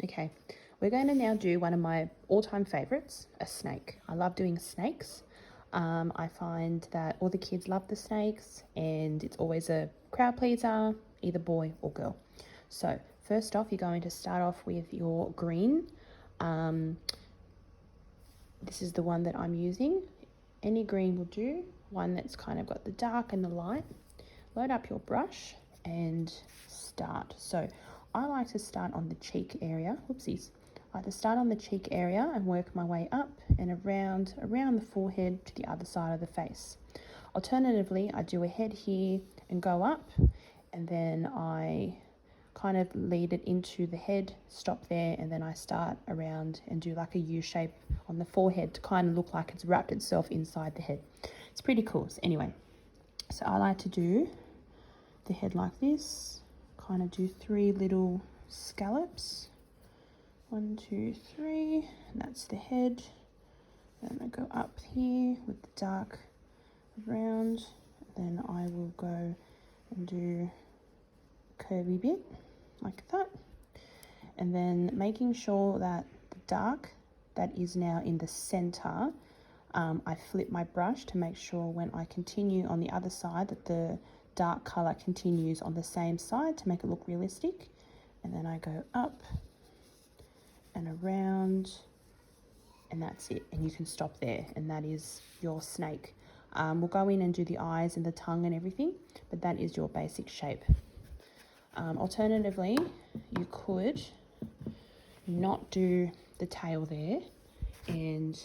Okay, we're going to now do one of my all-time favorites, a snake. I love doing snakes. I find that all the kids love the snakes and it's always a crowd pleaser, either boy or girl. So first off, you're going to start off with your green. This is the one that I'm using. Any green will do, one that's kind of got the dark and the light. Load up your brush and start. So I like to start on the cheek area. Whoopsies. I like to start on the cheek area and work my way up and around the forehead to the other side of the face. Alternatively, I do a head here and go up, and then I kind of lead it into the head, stop there, and then I start around and do like a U shape on the forehead to kind of look like it's wrapped itself inside the head. It's pretty cool. So anyway, so I like to do the head like this, kind of do 3 little scallops. 1, 2, 3, and that's the head. Then I go up here with the dark around, then I will go and do a curvy bit like that, and then making sure that the dark that is now in the center, I flip my brush to make sure when I continue on the other side that the dark color continues on the same side to make it look realistic. And then I go up and around, and that's it, and you can stop there, and that is your snake. We'll go in and do the eyes and the tongue and everything, but that is your basic shape. Alternatively, you could not do the tail there and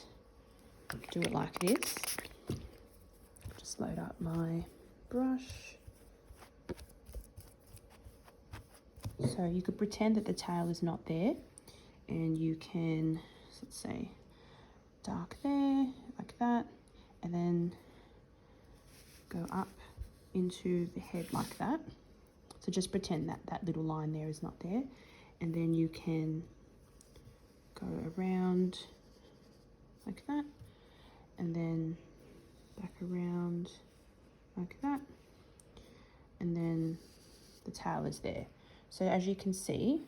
do it like this. Just load up my brush. So you could pretend that the tail is not there, and you can, let's say, dark there, like that, and then go up into the head like that. So just pretend that that little line there is not there, and then you can go around like that, and then back around like that, and then the tail is there. So as you can see,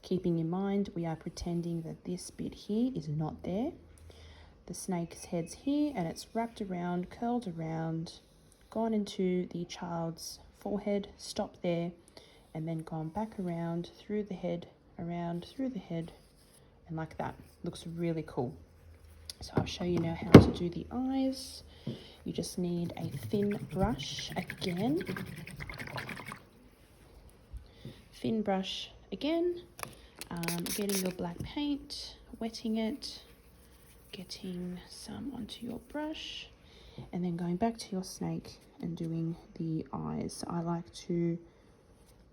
keeping in mind we are pretending that this bit here is not there. The snake's head's here and it's wrapped around, curled around, gone into the child's forehead, stopped there, and then gone back around through the head, around through the head, and like that. Looks really cool. So I'll show you now how to do the eyes. You just need a thin brush again. Thin brush again. Getting your black paint, wetting it, getting some onto your brush, and then going back to your snake and doing the eyes. So I like to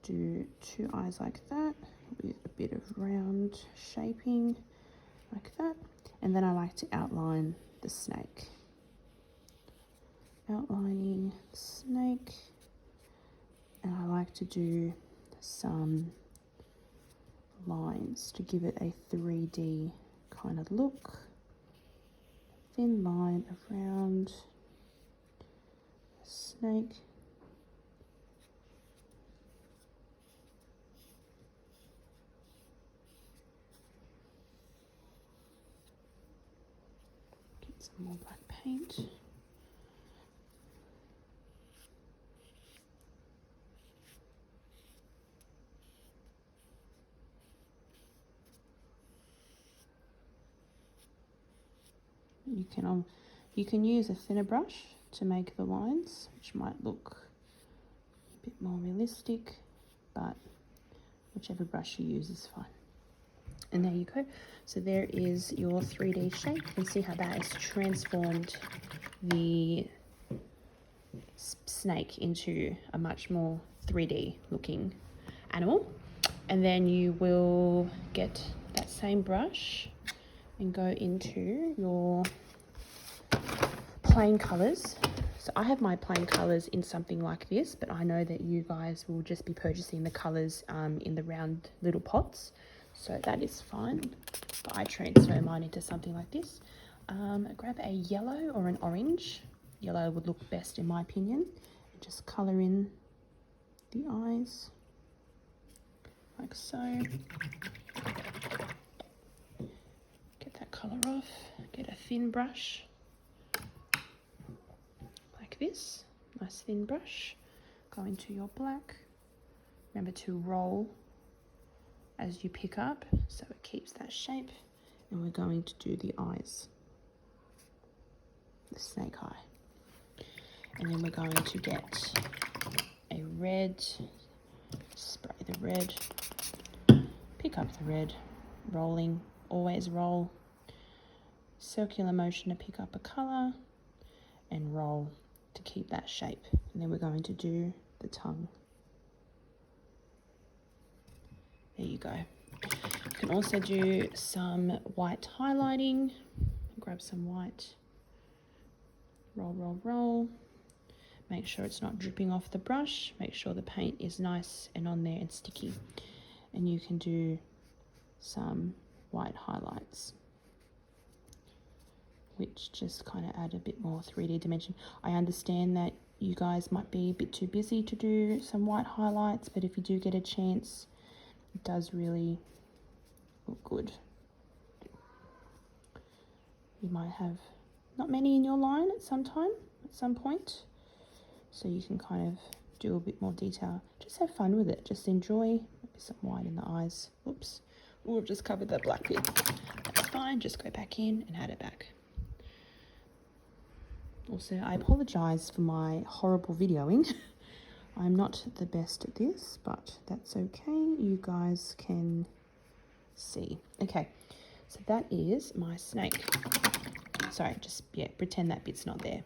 do 2 eyes like that with a bit of round shaping like that, and then I like to outline the snake. Outlining the snake, and I like to do some lines to give it a 3D kind of look. Thin line around the snake. Get some more black paint. You can use a thinner brush to make the lines, which might look a bit more realistic, but whichever brush you use is fine. And there you go. So there is your 3D shape. You can see how that has transformed the snake into a much more 3D looking animal. And then you will get that same brush and go into your plain colors. So I have my plain colors in something like this, but I know that you guys will just be purchasing the colors in the round little pots, so that is fine. But I transfer mine into something like this. Grab a yellow or an orange. Yellow would look best in my opinion. And just color in the eyes like so. thin brush, like this, nice thin brush. Go into your black. Remember to roll as you pick up so it keeps that shape. And we're going to do the eyes, the snake eye. And then we're going to get a red, spray the red, pick up the red, rolling, always roll, circular motion to pick up a colour, and roll to keep that shape. And then we're going to do the tongue. There you go. You can also do some white highlighting. Grab some white, roll, roll, roll. Make sure it's not dripping off the brush. Make sure the paint is nice and on there and sticky. And you can do some white highlights, which just kind of add a bit more 3D dimension. I understand that you guys might be a bit too busy to do some white highlights, but if you do get a chance, it does really look good. You might have not many in your line at some point, so you can kind of do a bit more detail. Just have fun with it. Just enjoy. Maybe some white in the eyes. Oops. Oh, I've just covered that black bit. That's fine. Just go back in and add it back. Also, I apologise for my horrible videoing. I'm not the best at this, but that's okay. You guys can see. Okay, so that is my snake. Sorry, just, yeah, pretend that bit's not there.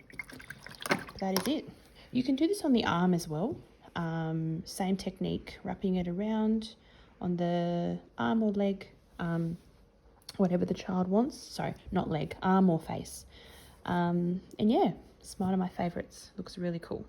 That is it. You can do this on the arm as well. Same technique, wrapping it around on the arm or leg, whatever the child wants. Sorry, not leg, arm or face. And yeah, it's one of my favourites. Looks really cool.